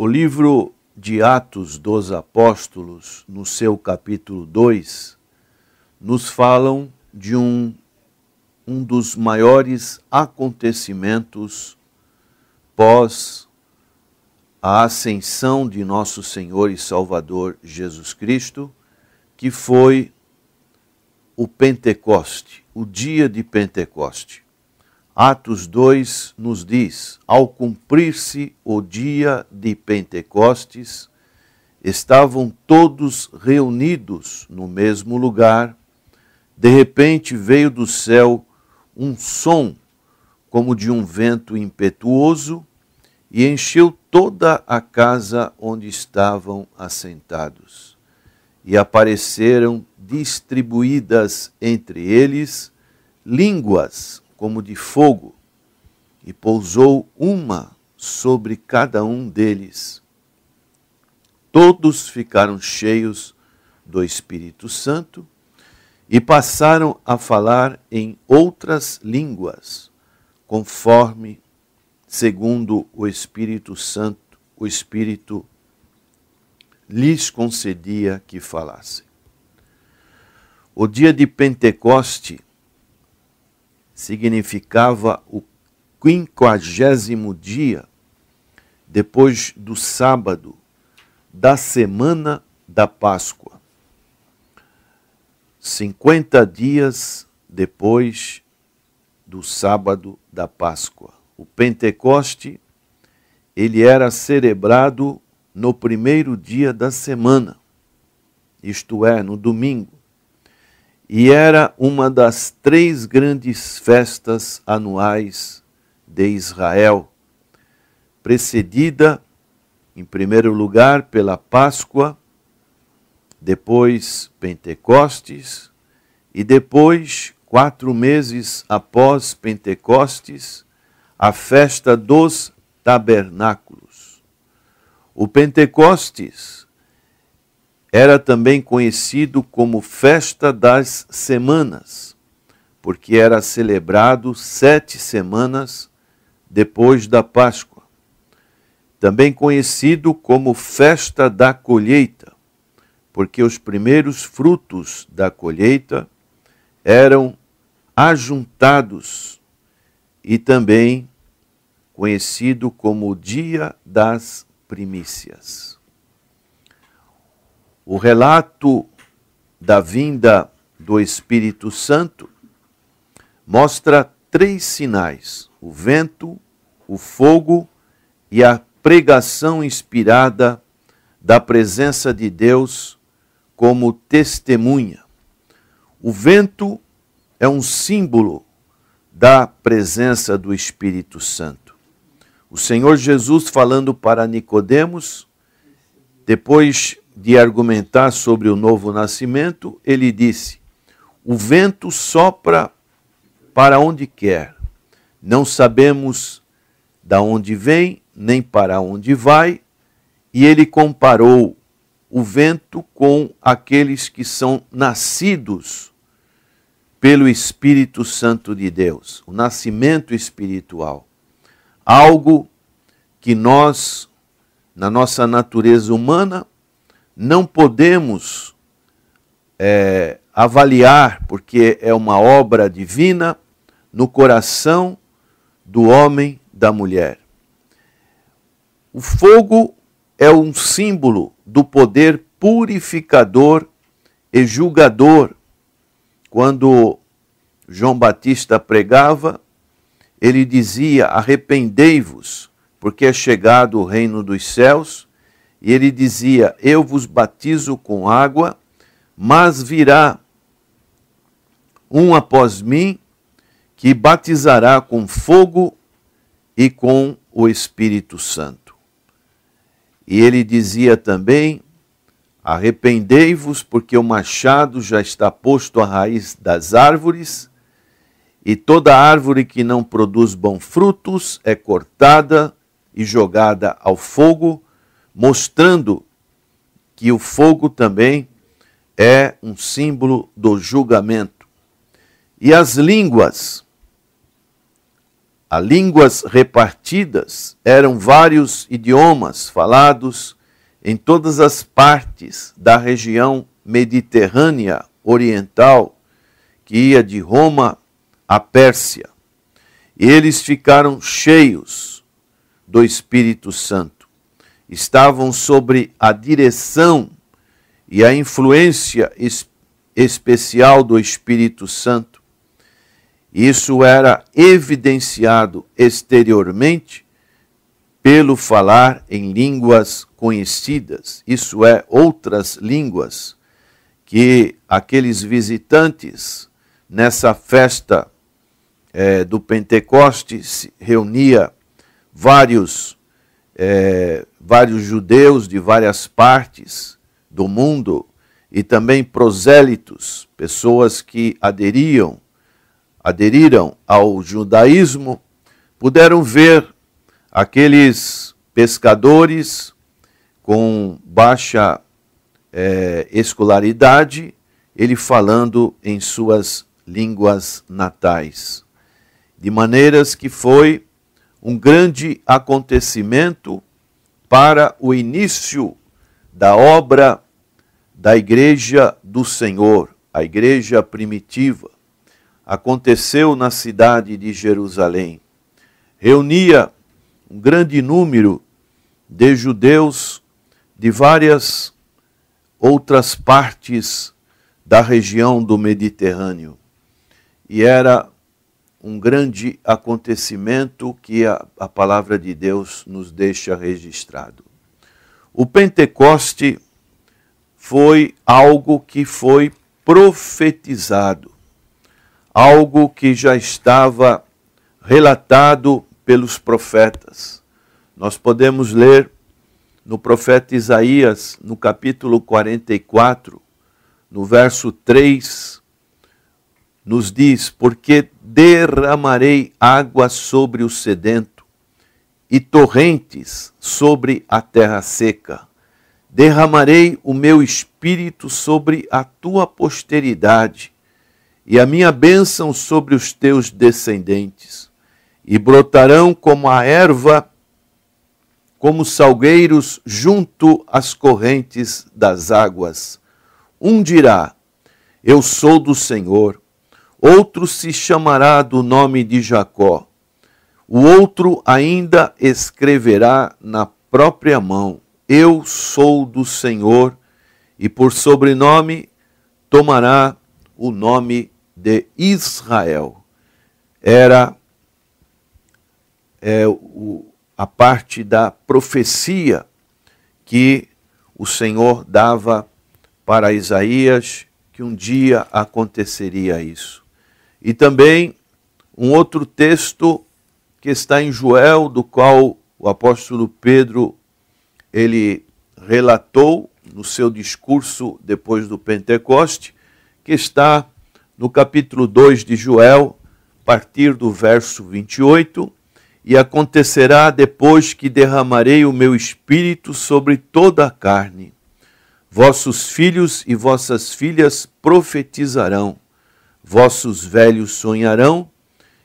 O livro de Atos dos Apóstolos, no seu capítulo 2, nos falam de um dos maiores acontecimentos pós a ascensão de nosso Senhor e Salvador Jesus Cristo, que foi o Pentecoste, o dia de Pentecoste. Atos 2 nos diz: ao cumprir-se o dia de Pentecostes, estavam todos reunidos no mesmo lugar. De repente veio do céu um som como de um vento impetuoso e encheu toda a casa onde estavam assentados. E apareceram distribuídas entre eles línguas como de fogo, e pousou uma sobre cada um deles. Todos ficaram cheios do Espírito Santo e passaram a falar em outras línguas, conforme, segundo o Espírito Santo, o Espírito lhes concedia que falassem. O dia de Pentecoste significava o 50º dia depois do sábado da semana da Páscoa. 50 dias depois do sábado da Páscoa. O Pentecoste, ele era celebrado no primeiro dia da semana, isto é, no domingo. E era uma das 3 grandes festas anuais de Israel, precedida, em primeiro lugar, pela Páscoa, depois Pentecostes, e depois, 4 meses após Pentecostes, a festa dos tabernáculos. O Pentecostes era também conhecido como Festa das Semanas, porque era celebrado 7 semanas depois da Páscoa. Também conhecido como Festa da Colheita, porque os primeiros frutos da colheita eram ajuntados, e também conhecido como o Dia das Primícias. O relato da vinda do Espírito Santo mostra 3 sinais: o vento, o fogo e a pregação inspirada da presença de Deus como testemunha. O vento é um símbolo da presença do Espírito Santo. O Senhor Jesus, falando para Nicodemos, depois de argumentar sobre o novo nascimento, ele disse: o vento sopra para onde quer, não sabemos de onde vem, nem para onde vai, e ele comparou o vento com aqueles que são nascidos pelo Espírito Santo de Deus, o nascimento espiritual. Algo que nós, na nossa natureza humana, não podemos avaliar, porque é uma obra divina no coração do homem, da mulher. O fogo é um símbolo do poder purificador e julgador. Quando João Batista pregava, ele dizia: arrependei-vos, porque é chegado o reino dos céus. E ele dizia: eu vos batizo com água, mas virá um após mim, que batizará com fogo e com o Espírito Santo. E ele dizia também: arrependei-vos, porque o machado já está posto à raiz das árvores, e toda árvore que não produz bons frutos é cortada e jogada ao fogo, mostrando que o fogo também é um símbolo do julgamento. E as línguas a línguas repartidas, eram vários idiomas falados em todas as partes da região mediterrânea oriental, que ia de Roma à Pérsia. E eles ficaram cheios do Espírito Santo. Estavam sob a direção e a influência especial do Espírito Santo. Isso era evidenciado exteriormente pelo falar em línguas conhecidas, isso é, outras línguas, que aqueles visitantes nessa festa do Pentecostes se reunia vários judeus de várias partes do mundo e também prosélitos, pessoas que aderiram ao judaísmo, puderam ver aqueles pescadores com baixa escolaridade, ele falando em suas línguas natais. De maneiras que foi um grande acontecimento para o início da obra da Igreja do Senhor, a igreja primitiva. Aconteceu na cidade de Jerusalém. Reunia um grande número de judeus de várias outras partes da região do Mediterrâneo. E era um grande acontecimento que a palavra de Deus nos deixa registrado. O Pentecoste foi algo que foi profetizado, algo que já estava relatado pelos profetas. Nós podemos ler no profeta Isaías, no capítulo 44, no verso 3, nos diz: porque derramarei água sobre o sedento e torrentes sobre a terra seca. Derramarei o meu espírito sobre a tua posteridade e a minha bênção sobre os teus descendentes. E brotarão como a erva, como salgueiros junto às correntes das águas. Um dirá: eu sou do Senhor. Outro se chamará do nome de Jacó. O outro ainda escreverá na própria mão: eu sou do Senhor, e por sobrenome tomará o nome de Israel. Era a parte da profecia que o Senhor dava para Isaías, que um dia aconteceria isso. E também um outro texto que está em Joel, do qual o apóstolo Pedro ele relatou no seu discurso depois do Pentecoste, que está no capítulo 2 de Joel, a partir do verso 28, e acontecerá depois que derramarei o meu espírito sobre toda a carne. Vossos filhos e vossas filhas profetizarão, vossos velhos sonharão,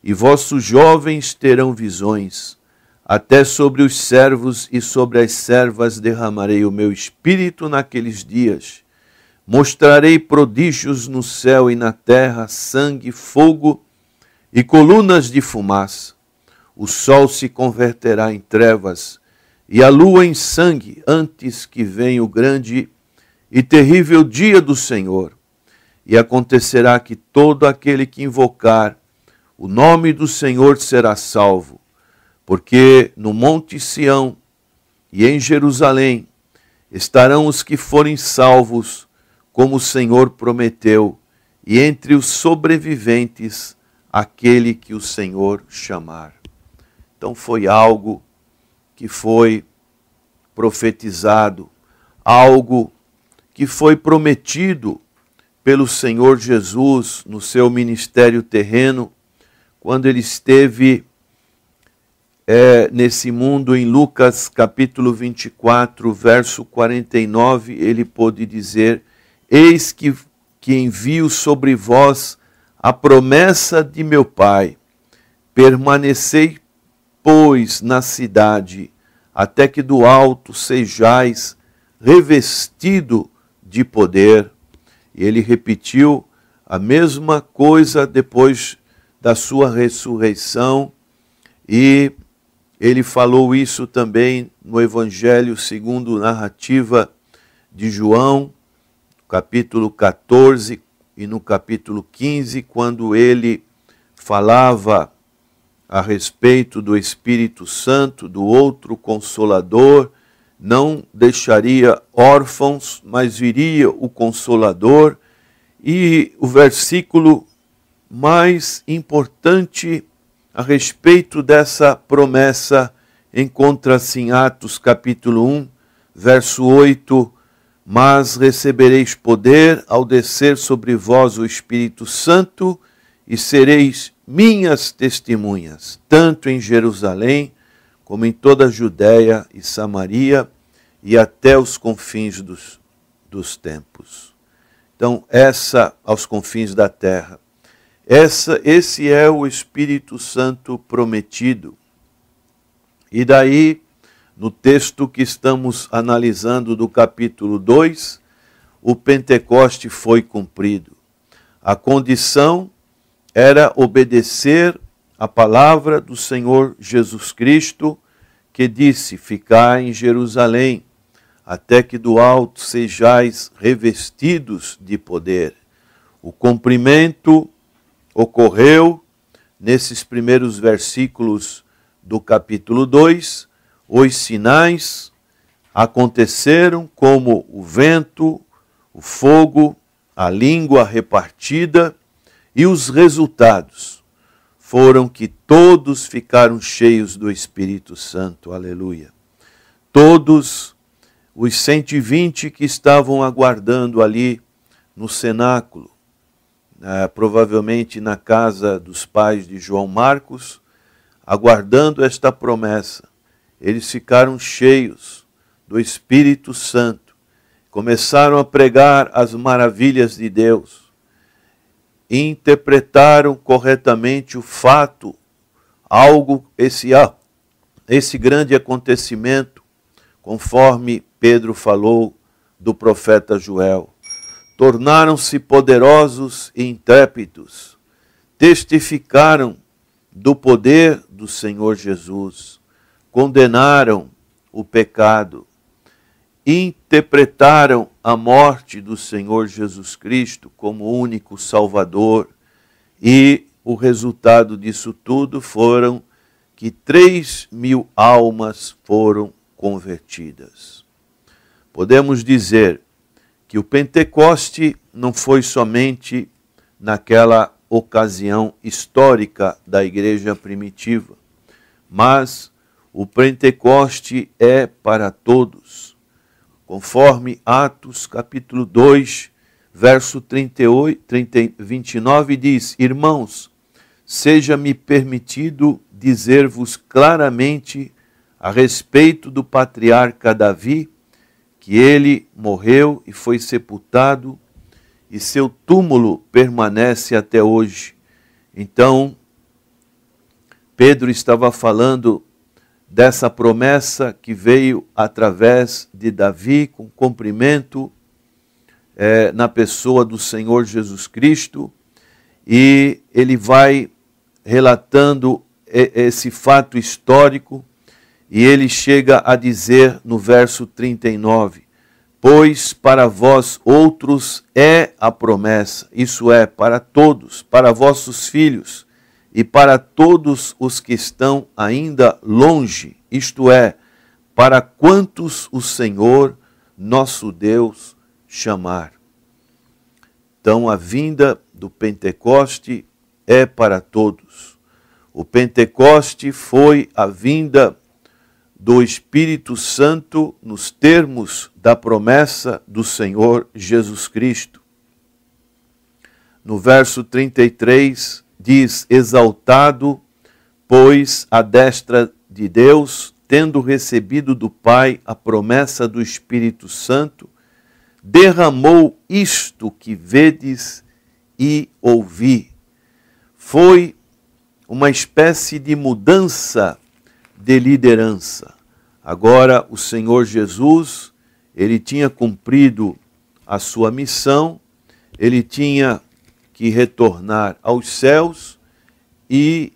e vossos jovens terão visões. Até sobre os servos e sobre as servas derramarei o meu espírito naqueles dias. Mostrarei prodígios no céu e na terra, sangue, fogo e colunas de fumaça. O sol se converterá em trevas e a lua em sangue, antes que venha o grande e terrível dia do Senhor. E acontecerá que todo aquele que invocar o nome do Senhor será salvo, porque no monte Sião e em Jerusalém estarão os que forem salvos, como o Senhor prometeu, e entre os sobreviventes aquele que o Senhor chamar. Então foi algo que foi profetizado, algo que foi prometido pelo Senhor Jesus no seu ministério terreno, quando ele esteve nesse mundo. Em Lucas capítulo 24, verso 49, ele pôde dizer: eis que envio sobre vós a promessa de meu Pai. Permanecei, pois, na cidade, até que do alto sejais revestido de poder. E ele repetiu a mesma coisa depois da sua ressurreição, e ele falou isso também no Evangelho segundo narrativa de João, capítulo 14 e no capítulo 15, quando ele falava a respeito do Espírito Santo, do outro Consolador, não deixaria órfãos, mas viria o Consolador. E o versículo mais importante a respeito dessa promessa encontra-se em Atos capítulo 1, verso 8, mas recebereis poder ao descer sobre vós o Espírito Santo e sereis minhas testemunhas, tanto em Jerusalém como em toda a Judéia e Samaria e até os confins dos tempos. Então, aos confins da terra. Esse é o Espírito Santo prometido. E daí, no texto que estamos analisando do capítulo 2, o Pentecoste foi cumprido. A condição era obedecer a palavra do Senhor Jesus Cristo, que disse: ficai em Jerusalém, até que do alto sejais revestidos de poder. O cumprimento ocorreu nesses primeiros versículos do capítulo 2, os sinais aconteceram como o vento, o fogo, a língua repartida, e os resultados foram que todos ficaram cheios do Espírito Santo, aleluia. Todos os 120 que estavam aguardando ali no cenáculo, provavelmente na casa dos pais de João Marcos, aguardando esta promessa, eles ficaram cheios do Espírito Santo, começaram a pregar as maravilhas de Deus, interpretaram corretamente o fato, esse grande acontecimento, conforme Pedro falou do profeta Joel. Tornaram-se poderosos e intrépidos, testificaram do poder do Senhor Jesus, condenaram o pecado, interpretaram a morte do Senhor Jesus Cristo como único Salvador, e o resultado disso tudo foram que 3.000 almas foram convertidas. Podemos dizer que o Pentecoste não foi somente naquela ocasião histórica da igreja primitiva, mas o Pentecoste é para todos. Conforme Atos capítulo 2, verso 29 diz: irmãos, seja-me permitido dizer-vos claramente a respeito do patriarca Davi, que ele morreu e foi sepultado, e seu túmulo permanece até hoje. Então, Pedro estava falando dessa promessa que veio através de Davi, com cumprimento na pessoa do Senhor Jesus Cristo, e ele vai relatando esse fato histórico, e ele chega a dizer no verso 39, pois para vós outros é a promessa, isso é, para todos, para vossos filhos, e para todos os que estão ainda longe, isto é, para quantos o Senhor, nosso Deus, chamar. Então a vinda do Pentecoste é para todos. O Pentecoste foi a vinda do Espírito Santo nos termos da promessa do Senhor Jesus Cristo. No verso 33 diz: exaltado, pois, à destra de Deus, tendo recebido do Pai a promessa do Espírito Santo, derramou isto que vedes e ouvi. Foi uma espécie de mudança de liderança. Agora o Senhor Jesus, ele tinha cumprido a sua missão, ele tinha que retornar aos céus e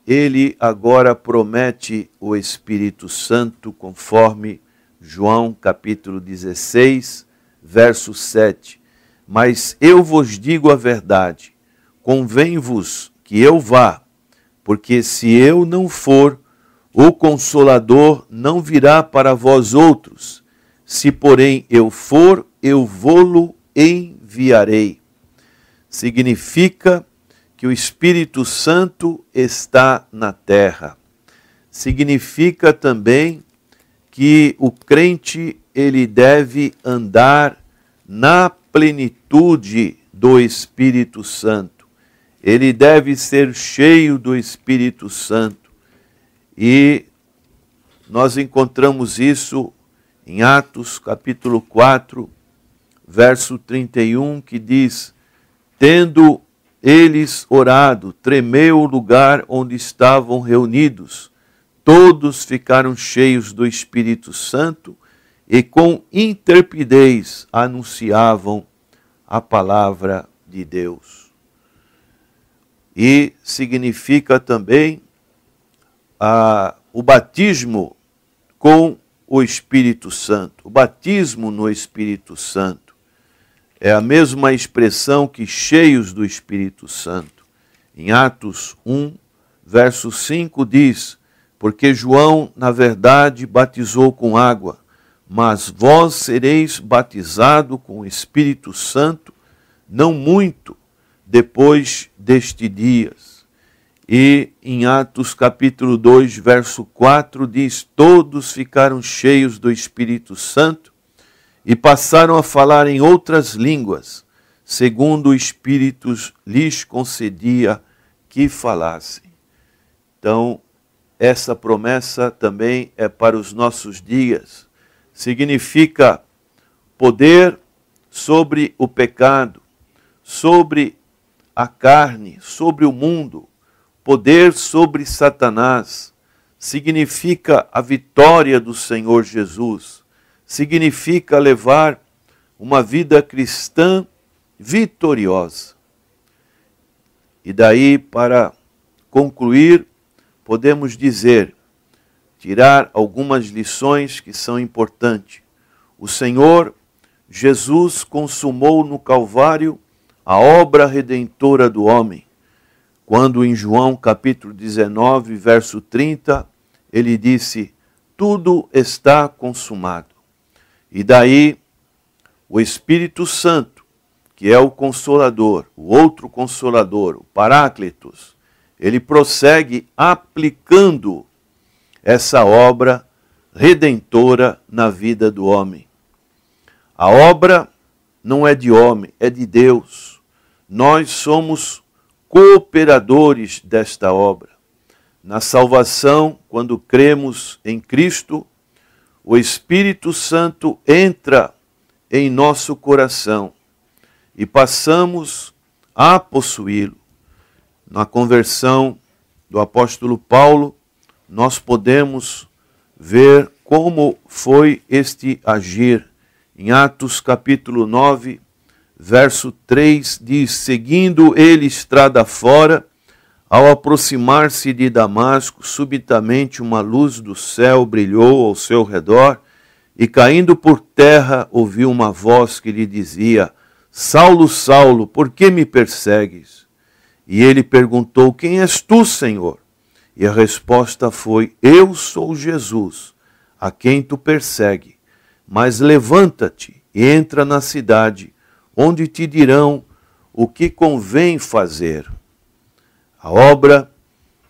ele agora promete o Espírito Santo, conforme João capítulo 16, verso 7. Mas eu vos digo a verdade, convém-vos que eu vá, porque se eu não for, o Consolador não virá para vós outros. Se, porém, eu for, eu vô-lo enviarei. Significa que o Espírito Santo está na terra. Significa também que o crente, ele deve andar na plenitude do Espírito Santo. Ele deve ser cheio do Espírito Santo. E nós encontramos isso em Atos capítulo 4, verso 31, que diz: tendo eles orado, tremeu o lugar onde estavam reunidos. Todos ficaram cheios do Espírito Santo e com intrepidez anunciavam a palavra de Deus. E significa também o batismo com o Espírito Santo. O batismo no Espírito Santo é a mesma expressão que cheios do Espírito Santo. Em Atos 1, verso 5 diz: porque João, na verdade, batizou com água, mas vós sereis batizado com o Espírito Santo, não muito depois destes dias. E em Atos capítulo 2, verso 4, diz: todos ficaram cheios do Espírito Santo e passaram a falar em outras línguas, segundo o Espírito lhes concedia que falassem. Então, essa promessa também é para os nossos dias. Significa poder sobre o pecado, sobre a carne, sobre o mundo, poder sobre Satanás. Significa a vitória do Senhor Jesus. Significa levar uma vida cristã vitoriosa. E daí, para concluir, podemos dizer, tirar algumas lições que são importantes. O Senhor Jesus consumou no Calvário a obra redentora do homem, quando em João capítulo 19, verso 30, ele disse: tudo está consumado. E daí, o Espírito Santo, que é o Consolador, o outro Consolador, o Paráclitos, ele prossegue aplicando essa obra redentora na vida do homem. A obra não é de homem, é de Deus. Nós somos cooperadores desta obra. Na salvação, quando cremos em Cristo, o Espírito Santo entra em nosso coração e passamos a possuí-lo. Na conversão do apóstolo Paulo, nós podemos ver como foi este agir. Em Atos capítulo 9, verso 3, diz: seguindo ele estrada fora, ao aproximar-se de Damasco, subitamente uma luz do céu brilhou ao seu redor, e caindo por terra, ouviu uma voz que lhe dizia: Saulo, Saulo, por que me persegues? E ele perguntou: quem és tu, Senhor? E a resposta foi: eu sou Jesus, a quem tu persegue. Mas levanta-te e entra na cidade, onde te dirão o que convém fazer. A obra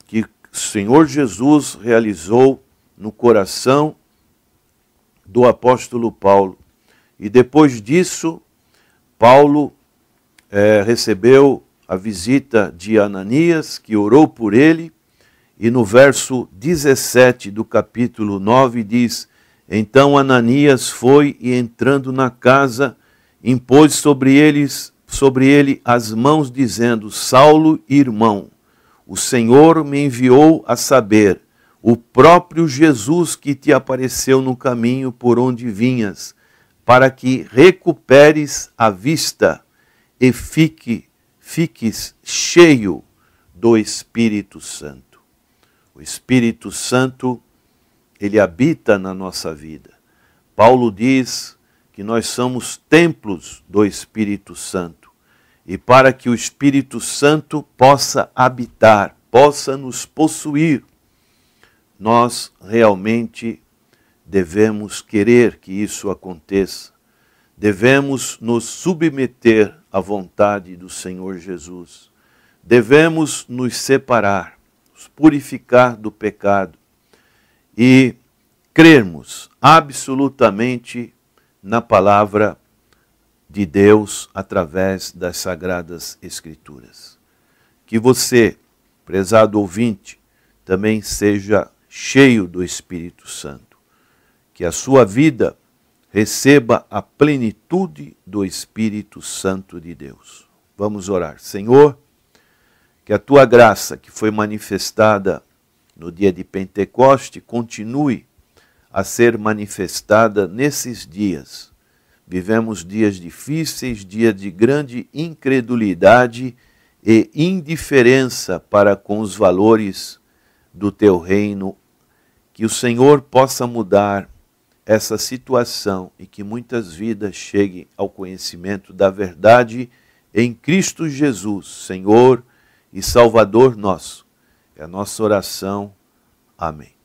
que o Senhor Jesus realizou no coração do apóstolo Paulo. E depois disso, Paulo recebeu a visita de Ananias, que orou por ele, e no verso 17 do capítulo 9 diz: então Ananias foi e, entrando na casa, impôs sobre ele as mãos, dizendo: Saulo, irmão, o Senhor me enviou a saber, o próprio Jesus que te apareceu no caminho por onde vinhas, para que recuperes a vista e fiques cheio do Espírito Santo. O Espírito Santo, ele habita na nossa vida. Paulo diz que nós somos templos do Espírito Santo. E para que o Espírito Santo possa habitar, possa nos possuir, nós realmente devemos querer que isso aconteça. Devemos nos submeter à vontade do Senhor Jesus. Devemos nos separar, nos purificar do pecado e crermos absolutamente na palavra de Deus através das Sagradas Escrituras. Que você, prezado ouvinte, também seja cheio do Espírito Santo. Que a sua vida receba a plenitude do Espírito Santo de Deus. Vamos orar. Senhor, que a tua graça que foi manifestada no dia de Pentecoste continue a ser manifestada nesses dias. Vivemos dias difíceis, dias de grande incredulidade e indiferença para com os valores do teu reino. Que o Senhor possa mudar essa situação e que muitas vidas cheguem ao conhecimento da verdade em Cristo Jesus, Senhor e Salvador nosso. É a nossa oração. Amém.